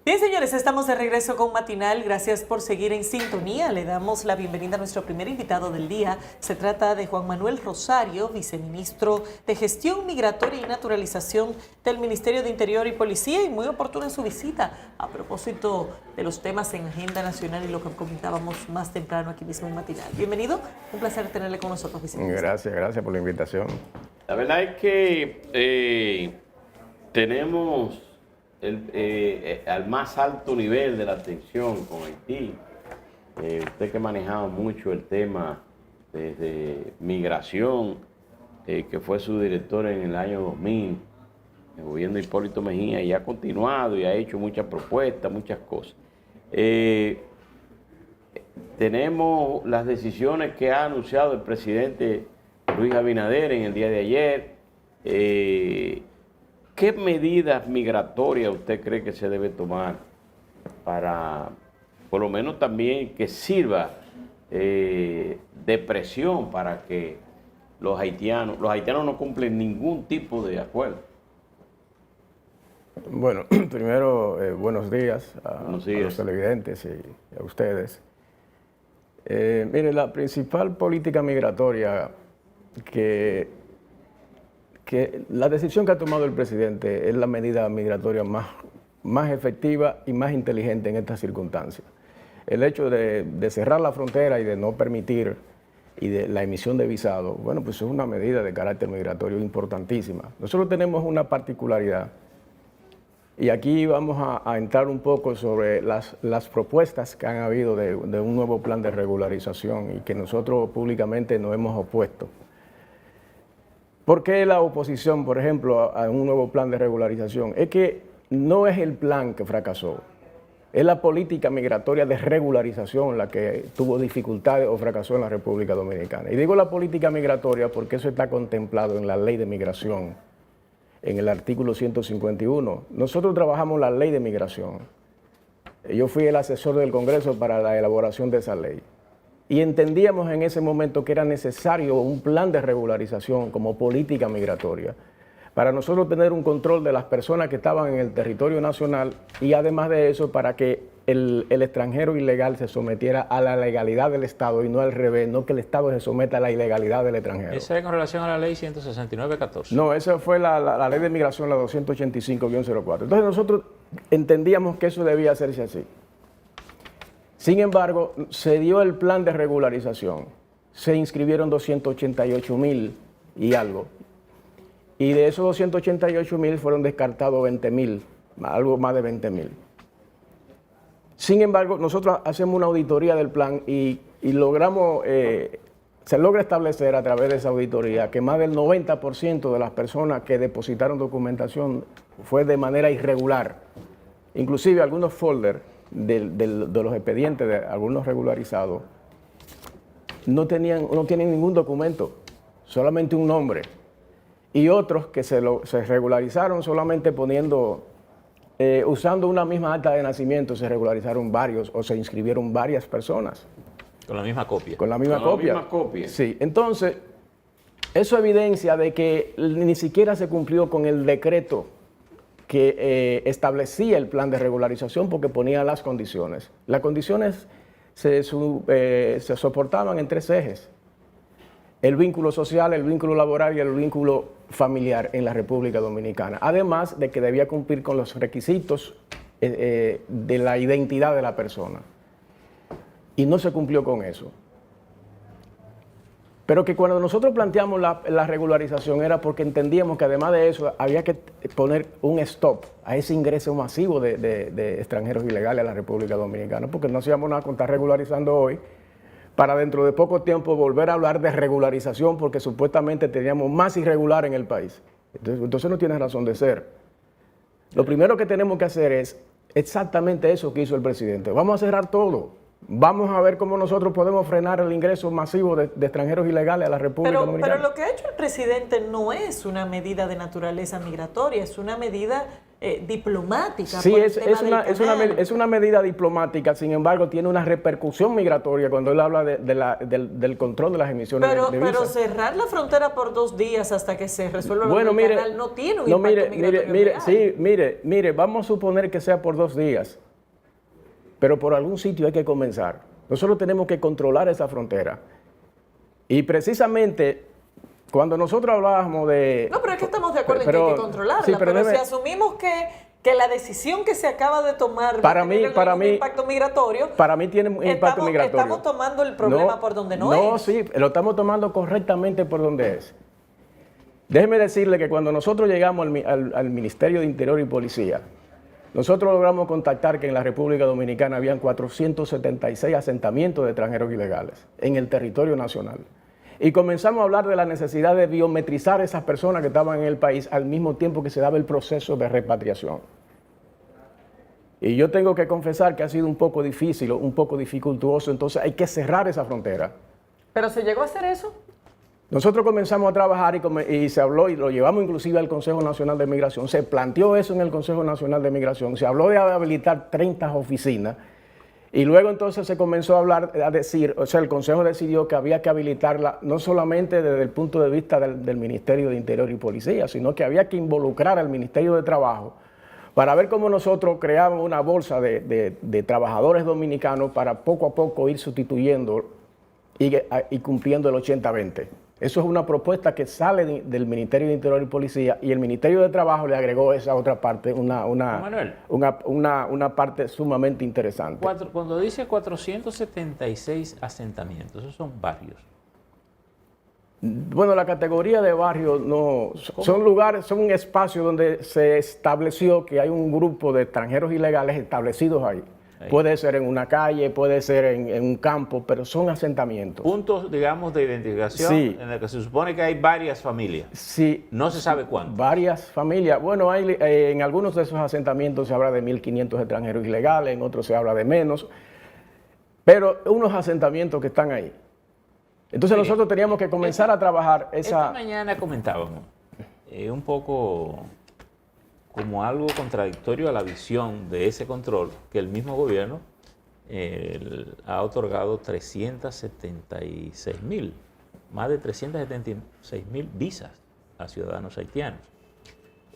Bien, señores, estamos de regreso con Matinal. Gracias por seguir en sintonía. Le damos la bienvenida a nuestro primer invitado del día. Se trata de Juan Manuel Rosario, viceministro de Gestión Migratoria y Naturalización del Ministerio de Interior y Policía, y muy oportuna su visita a propósito de los temas en agenda nacional y lo que comentábamos más temprano aquí mismo en Matinal. Bienvenido, un placer tenerle con nosotros, viceministro. Gracias por la invitación. La verdad es que tenemos al más alto nivel de la atención con Haití. Usted que ha manejado mucho el tema desde migración, que fue su director en el año 2000, el gobierno de Hipólito Mejía, y ha continuado y ha hecho muchas propuestas, muchas cosas. Tenemos las decisiones que ha anunciado el presidente Luis Abinader en el día de ayer. ¿Qué medidas migratorias usted cree que se debe tomar para, por lo menos también, que sirva de presión para que los haitianos no cumplen ningún tipo de acuerdo? Bueno, primero, buenos días a los televidentes y a ustedes. Mire, la principal política migratoria que la decisión que ha tomado el presidente es la medida migratoria más efectiva y más inteligente en estas circunstancias. El hecho de cerrar la frontera y de no permitir y de la emisión de visado, bueno, pues es una medida de carácter migratorio importantísima. Nosotros tenemos una particularidad, y aquí vamos a entrar un poco sobre las propuestas que han habido de un nuevo plan de regularización y que nosotros públicamente nos hemos opuesto. ¿Por qué la oposición, por ejemplo, a un nuevo plan de regularización? Es que no es el plan que fracasó, es la política migratoria de regularización la que tuvo dificultades o fracasó en la República Dominicana. Y digo la política migratoria porque eso está contemplado en la Ley de Migración, en el artículo 151. Nosotros trabajamos la Ley de Migración. Yo fui el asesor del Congreso para la elaboración de esa ley. Y entendíamos en ese momento que era necesario un plan de regularización como política migratoria para nosotros tener un control de las personas que estaban en el territorio nacional y además de eso para que el extranjero ilegal se sometiera a la legalidad del Estado y no al revés, no que el Estado se someta a la ilegalidad del extranjero. ¿Esa es con relación a la ley 169-14? No, esa fue la ley de migración, la 285-04. Entonces nosotros entendíamos que eso debía hacerse así. Sin embargo, se dio el plan de regularización, se inscribieron 288,000 y algo, y de esos 288,000 fueron descartados 20,000, algo más de 20,000. Sin embargo, nosotros hacemos una auditoría del plan y logramos, se logra establecer a través de esa auditoría que más del 90% de las personas que depositaron documentación fue de manera irregular, inclusive algunos folders de los expedientes de algunos regularizados no tienen ningún documento, solamente un nombre, y otros que se regularizaron solamente poniendo, usando una misma acta de nacimiento, se regularizaron varios o se inscribieron varias personas. Con la misma copia. Con la misma copia. Sí, entonces, eso evidencia de que ni siquiera se cumplió con el decreto que establecía el plan de regularización porque ponía las condiciones. Las condiciones se soportaban en tres ejes: el vínculo social, el vínculo laboral y el vínculo familiar en la República Dominicana. Además de que debía cumplir con los requisitos de la identidad de la persona. Y no se cumplió con eso. Pero que cuando nosotros planteamos la regularización era porque entendíamos que además de eso había que poner un stop a ese ingreso masivo de extranjeros ilegales a la República Dominicana, porque no hacíamos nada con estar regularizando hoy para dentro de poco tiempo volver a hablar de regularización porque supuestamente teníamos más irregular en el país. Entonces no tiene razón de ser. Lo primero que tenemos que hacer es exactamente eso que hizo el presidente. Vamos a cerrar todo. Vamos a ver cómo nosotros podemos frenar el ingreso masivo de extranjeros ilegales a la República Dominicana. Pero lo que ha hecho el presidente no es una medida de naturaleza migratoria, es una medida diplomática. Sí, por el es tema del canal. una medida diplomática, sin embargo, tiene una repercusión migratoria cuando él habla del control de las emisiones de Pero visas. cerrar la frontera por 2 días hasta que se resuelva lo Bueno, del mire, canal no tiene un impacto migratorio real. Sí, mire, vamos a suponer que sea por 2 días, pero por algún sitio hay que comenzar. Nosotros tenemos que controlar esa frontera. Y precisamente cuando nosotros hablábamos de... No, pero es que estamos de acuerdo en que hay que controlarla, sí, pero si déjeme- asumimos que la decisión que se acaba de tomar Para va a mí- tener para un mí- impacto migratorio, Para mí tiene un impacto migratorio. estamos tomando el problema por donde no es. No, sí, lo estamos tomando correctamente por donde es. Déjeme decirle que cuando nosotros llegamos al Ministerio de Interior y Policía, nosotros logramos contactar que en la República Dominicana habían 476 asentamientos de extranjeros ilegales en el territorio nacional. Y comenzamos a hablar de la necesidad de biometrizar a esas personas que estaban en el país al mismo tiempo que se daba el proceso de repatriación. Y yo tengo que confesar que ha sido un poco difícil, un poco dificultuoso, entonces hay que cerrar esa frontera. ¿Pero se llegó a hacer eso? Nosotros comenzamos a trabajar y se habló, y lo llevamos inclusive al Consejo Nacional de Migración, se planteó eso en el Consejo Nacional de Migración, se habló de habilitar 30 oficinas, y luego entonces se comenzó a hablar, a decir, o sea, el Consejo decidió que había que habilitarla no solamente desde el punto de vista del Ministerio de Interior y Policía, sino que había que involucrar al Ministerio de Trabajo para ver cómo nosotros creamos una bolsa de trabajadores dominicanos para poco a poco ir sustituyendo y cumpliendo el 80-20. Eso es una propuesta que sale del Ministerio de Interior y Policía, y el Ministerio de Trabajo le agregó esa otra parte, Manuel. una parte sumamente interesante. Cuando dice 476 asentamientos, esos son barrios. Bueno, la categoría de barrio no son lugares, son un espacio donde se estableció que hay un grupo de extranjeros ilegales establecidos ahí. Puede ser en una calle, puede ser en un campo, pero son asentamientos. Puntos, digamos, de identificación Sí. en el que se supone que hay varias familias. Sí. No se sabe cuánto. Varias familias. Bueno, en algunos de esos asentamientos se habla de 1.500 extranjeros ilegales, en otros se habla de menos, pero unos asentamientos que están ahí. Entonces Mire, nosotros teníamos que comenzar a trabajar Esta esa... mañana comentábamos un poco como algo contradictorio a la visión de ese control que el mismo gobierno ha otorgado 376.000, más de 376.000 visas a ciudadanos haitianos.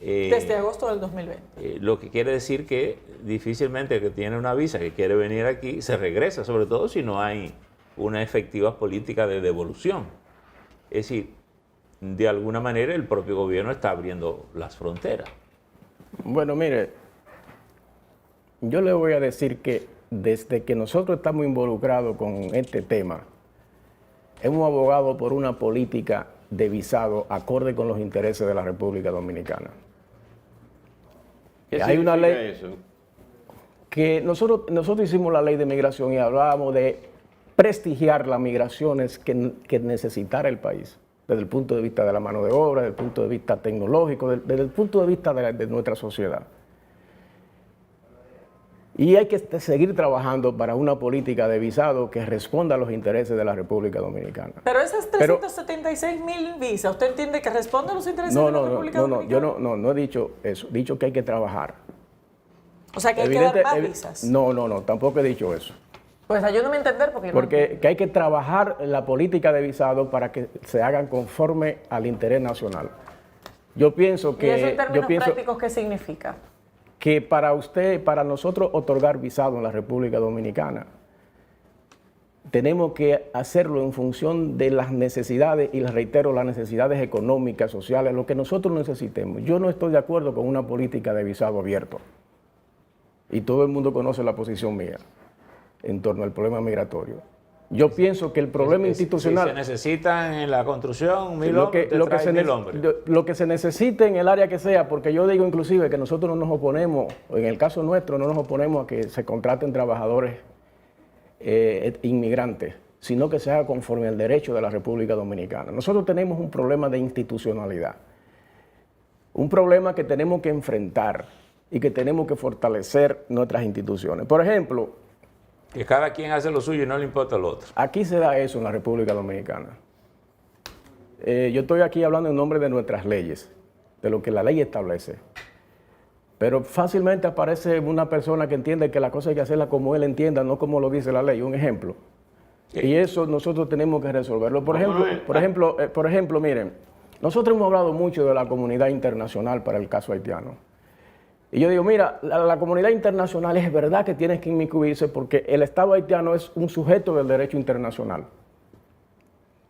Desde agosto del 2020. Lo que quiere decir que difícilmente el que tiene una visa que quiere venir aquí se regresa, sobre todo si no hay una efectiva política de devolución. Es decir, de alguna manera el propio gobierno está abriendo las fronteras. Bueno, mire, yo le voy a decir que desde que nosotros estamos involucrados con este tema, hemos abogado por una política de visado acorde con los intereses de la República Dominicana. ¿Qué Hay una significa ley eso? que nosotros hicimos la ley de migración y hablábamos de prestigiar las migraciones que necesitara el país, desde el punto de vista de la mano de obra, desde el punto de vista tecnológico, desde el punto de vista de nuestra sociedad. Y hay que seguir trabajando para una política de visado que responda a los intereses de la República Dominicana. Pero esas 376.000 visas, ¿usted entiende que responden a los intereses de la República Dominicana? Yo no he dicho eso, he dicho que hay que trabajar. O sea, que hay que dar más visas. No, tampoco he dicho eso. Pues ayúdame a entender porque... Porque que hay que trabajar la política de visado para que se hagan conforme al interés nacional. Yo pienso que... ¿Y eso en términos prácticos qué significa? Que para nosotros otorgar visado en la República Dominicana, tenemos que hacerlo en función de las necesidades, y les reitero, las necesidades económicas, sociales, lo que nosotros necesitemos. Yo no estoy de acuerdo con una política de visado abierto. Y todo el mundo conoce la posición mía en torno al problema migratorio. Yo pienso que el problema institucional... Si se necesitan en la construcción 1.000 hombres, te traen 1.000 hombres. Lo que se necesite en el área que sea, porque yo digo inclusive que nosotros no nos oponemos, en el caso nuestro, no nos oponemos a que se contraten trabajadores inmigrantes, sino que se haga conforme al derecho de la República Dominicana. Nosotros tenemos un problema de institucionalidad, un problema que tenemos que enfrentar y que tenemos que fortalecer nuestras instituciones. Por ejemplo... Que cada quien hace lo suyo y no le importa lo otro. Aquí se da eso en la República Dominicana. Yo estoy aquí hablando en nombre de nuestras leyes, de lo que la ley establece. pero fácilmente aparece una persona que entiende que la cosa hay que hacerla como él entienda, no como lo dice la ley. Un ejemplo. Y eso nosotros tenemos que resolverlo. Por ejemplo, miren, nosotros hemos hablado mucho de la comunidad internacional para el caso haitiano. Y yo digo, mira, la comunidad internacional es verdad que tiene que inmiscuirse porque el Estado haitiano es un sujeto del derecho internacional,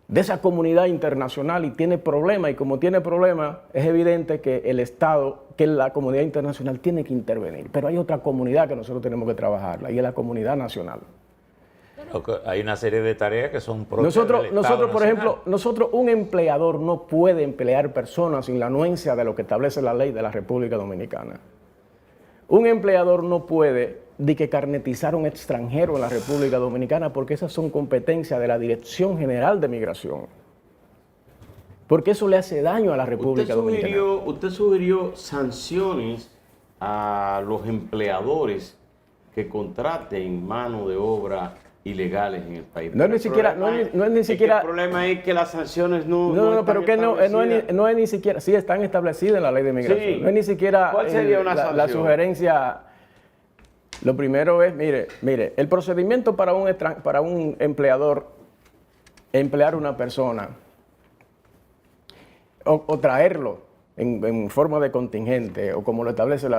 de esa comunidad internacional, y tiene problemas, y como tiene problemas, es evidente que el Estado, que la comunidad internacional tiene que intervenir. Pero hay otra comunidad que nosotros tenemos que trabajarla, y es la comunidad nacional. Hay una serie de tareas que son propias Nosotros, del Estado por ejemplo, un empleador no puede emplear personas sin la anuencia de lo que establece la ley de la República Dominicana. Un empleador no puede carnetizar a un extranjero en la República Dominicana porque esas son competencias de la Dirección General de Migración. Porque eso le hace daño a la República Dominicana. Usted sugirió sanciones a los empleadores que contraten mano de obra ilegales en el país. No es ni siquiera, el problema es que las sanciones no pero que no es ni siquiera, sí están establecidas en la ley de migración. Sí. No es ni siquiera ¿Cuál sería una sanción? La sugerencia. Lo primero es, mire, el procedimiento para un empleador emplear a una persona o traerlo en forma de contingente o como lo establece la ley.